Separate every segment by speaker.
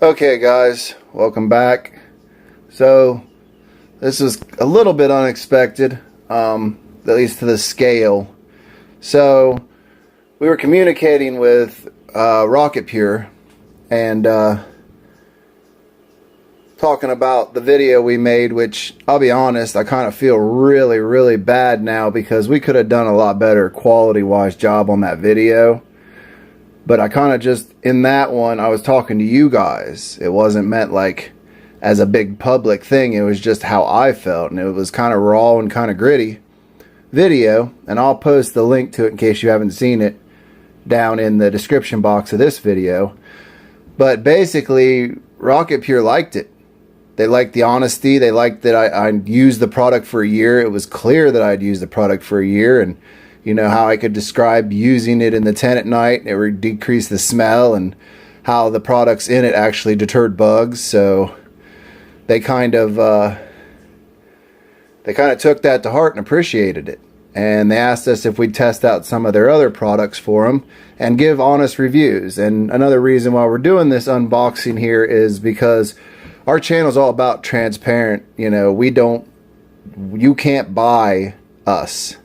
Speaker 1: Okay guys, welcome back. So this is a little bit unexpected, at least to the scale. So we were communicating with Rocket Pure and talking about the video we made, which I'll be honest, I kind of feel really bad now because we could have done a lot better quality wise job on that video. But I kind of just, in that one, I was talking to you guys. It wasn't meant like as a big public thing. It was just how I felt. And it was kind of raw and kind of gritty video. And I'll post the link to it in case you haven't seen it down in the description box of this video. But basically, Rocket Pure liked it. They liked the honesty. They liked that I used the product for a year. It was clear that I'd used the product for a year. And you know, how I could describe using it in the tent at night. It would decrease the smell, and how the products in it actually deterred bugs. So they kind of took that to heart and appreciated it. And they asked us if we'd test out some of their other products for them and give honest reviews. And another reason why we're doing this unboxing here is because our channel is all about transparent. You know, you can't buy us.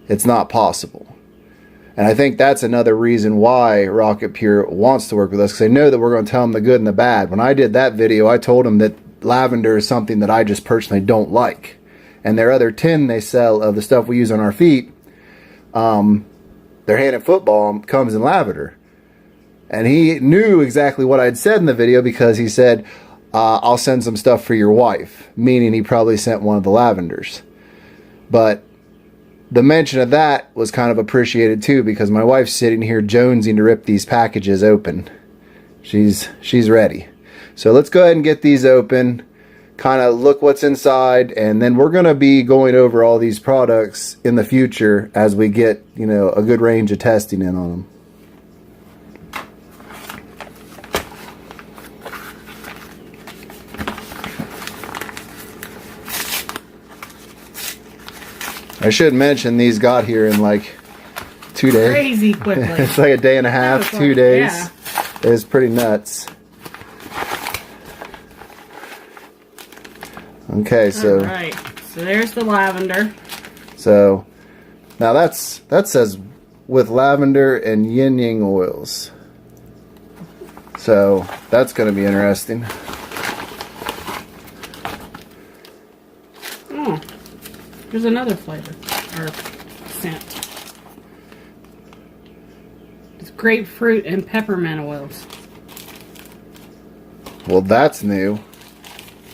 Speaker 1: It's not possible. And I think that's another reason why Rocket Pure wants to work with us, because they know that we're going to tell them the good and the bad. When I did that video, I told them that lavender is something that I just personally don't like. And their other tin they sell of the stuff we use on our feet, their hand and foot balm comes in lavender. And he knew exactly what I'd said in the video, because he said, I'll send some stuff for your wife, meaning he probably sent one of the lavenders. But the mention of that was kind of appreciated too, because my wife's sitting here jonesing to rip these packages open. She's ready. So let's go ahead and get these open, kind of look what's inside, and then we're going to be going over all these products in the future as we get, you know, a good range of testing in on them. I should mention these got here in like 2 days.
Speaker 2: Crazy quickly.
Speaker 1: It's like a day and a half, 2 days.
Speaker 2: Yeah.
Speaker 1: It's pretty nuts. Okay, so.
Speaker 2: All right. So there's the lavender.
Speaker 1: So now that says with lavender and yin yang oils. So that's going to be interesting.
Speaker 2: Oh. There's another flavor, or scent. It's grapefruit and peppermint oils.
Speaker 1: Well, that's new.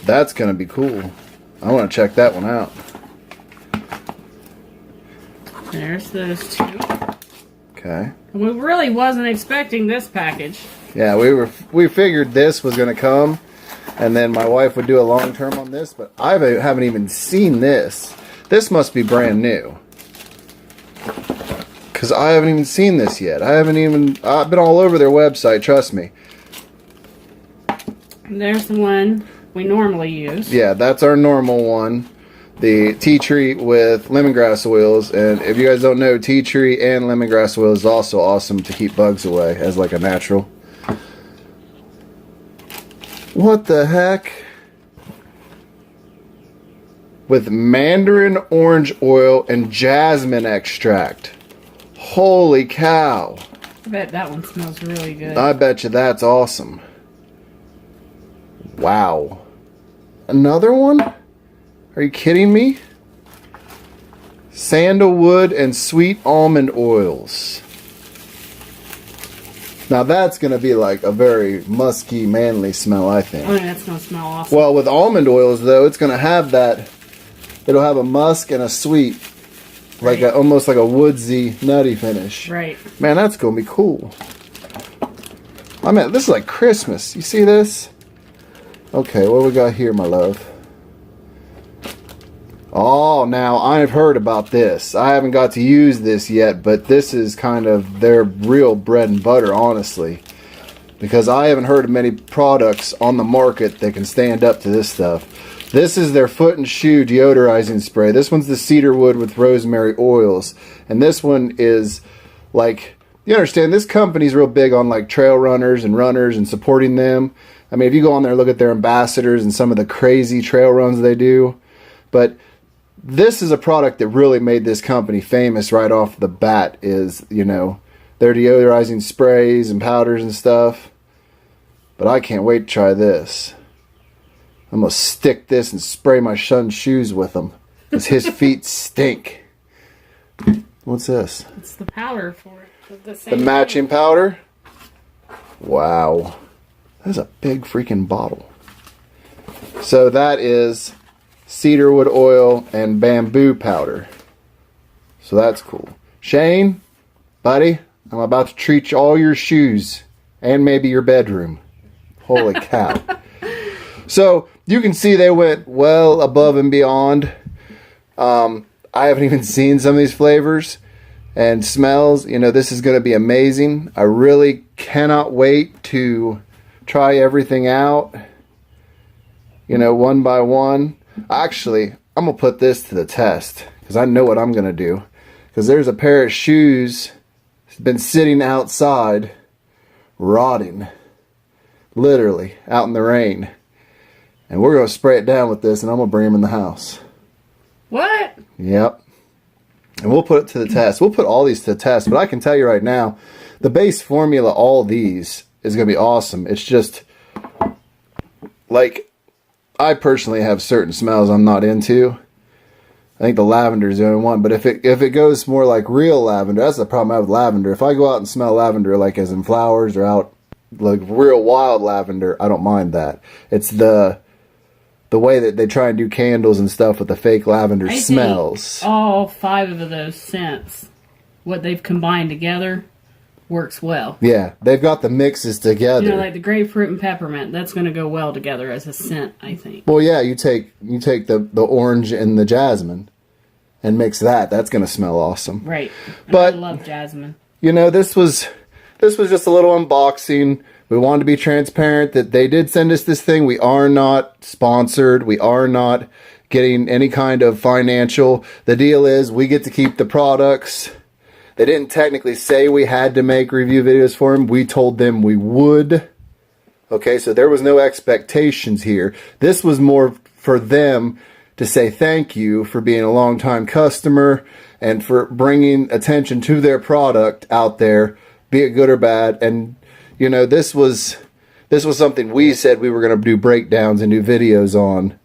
Speaker 1: That's going to be cool. I want to check that one out.
Speaker 2: There's those two.
Speaker 1: Okay.
Speaker 2: We really wasn't expecting this package.
Speaker 1: Yeah, we figured this was going to come, and then my wife would do a long term on this, but I haven't even seen this. This must be brand new, because I haven't even seen this yet. I've been all over their website, trust me.
Speaker 2: There's the one we normally use.
Speaker 1: Yeah, that's our normal one. The tea tree with lemongrass oils. And if you guys don't know, tea tree and lemongrass oil is also awesome to keep bugs away as like a natural. What the heck? With mandarin orange oil and jasmine extract. Holy cow.
Speaker 2: I bet that one smells really good.
Speaker 1: I bet you that's awesome. Wow. Another one? Are you kidding me? Sandalwood and sweet almond oils. Now that's going to be like a very musky, manly smell, I think.
Speaker 2: I think that's going to smell awesome.
Speaker 1: Well, with almond oils, though, it's going to have that. It'll have a musk and a sweet, like
Speaker 2: right.
Speaker 1: Almost like a woodsy, nutty finish.
Speaker 2: Right.
Speaker 1: Man, that's going to be cool. I mean, this is like Christmas. You see this? Okay, what we got here, my love? Oh, now I've heard about this. I haven't got to use this yet, but this is kind of their real bread and butter, honestly. Because I haven't heard of many products on the market that can stand up to this stuff. This is their foot and shoe deodorizing spray. This one's the cedarwood with rosemary oils. And this one is like, you understand this company's real big on like trail runners and supporting them. I mean, if you go on there and look at their ambassadors and some of the crazy trail runs they do, but this is a product that really made this company famous right off the bat is, you know, their deodorizing sprays and powders and stuff. But I can't wait to try this. I'm going to stick this and spray my son's shoes with them because his feet stink. What's this?
Speaker 2: It's the powder for it.
Speaker 1: The matching powder? Wow. That's a big freaking bottle. So that is cedarwood oil and bamboo powder. So that's cool. Shane, buddy, I'm about to treat all your shoes and maybe your bedroom. Holy cow. So you can see they went well above and beyond. I haven't even seen some of these flavors and smells. You know, this is going to be amazing. I really cannot wait to try everything out, you know, one by one. Actually, I'm going to put this to the test because I know what I'm going to do. Because there's a pair of shoes that's been sitting outside, rotting, literally, out in the rain. And we're going to spray it down with this and I'm going to bring them in the house.
Speaker 2: What?
Speaker 1: Yep. And we'll put it to the test. We'll put all these to the test. But I can tell you right now, the base formula, all these, is going to be awesome. It's just, like, I personally have certain smells I'm not into. I think the lavender is the only one. But if it goes more like real lavender, that's the problem I have with lavender. If I go out and smell lavender, like as in flowers or out, like real wild lavender, I don't mind that. It's the way that they try and do candles and stuff with the fake lavender smells.
Speaker 2: All 5 of those scents, what they've combined together, works well.
Speaker 1: Yeah, they've got the mixes together.
Speaker 2: You know, like the grapefruit and peppermint, that's going to go well together as a scent, I think.
Speaker 1: Well, yeah, you take the orange and the jasmine and mix that. That's going to smell awesome.
Speaker 2: Right.
Speaker 1: But
Speaker 2: I love jasmine.
Speaker 1: You know, this was just a little unboxing. We wanted to be transparent that they did send us this thing. We are not sponsored. We are not getting any kind of financial. The deal is we get to keep the products. They didn't technically say we had to make review videos for them. We told them we would. Okay, so there was no expectations here. This was more for them to say thank you for being a long-time customer and for bringing attention to their product out there, be it good or bad. And you know, this was something we said we were going to do breakdowns and do videos on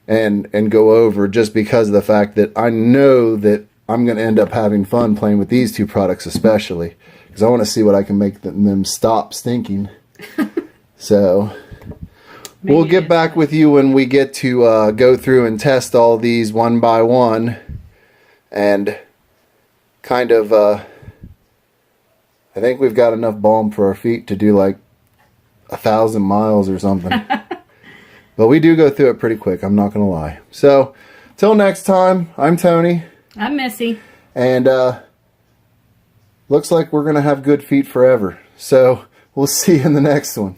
Speaker 1: and go over just because of the fact that I know that I'm going to end up having fun playing with these 2 products especially because I want to see what I can make them stop stinking. So we'll get back with you when we get to go through and test all these one by one and kind of I think we've got enough balm for our feet to do like 1,000 miles or something. But we do go through it pretty quick, I'm not going to lie. So, till next time, I'm Tony.
Speaker 2: I'm Missy.
Speaker 1: And looks like we're going to have good feet forever. So, we'll see you in the next one.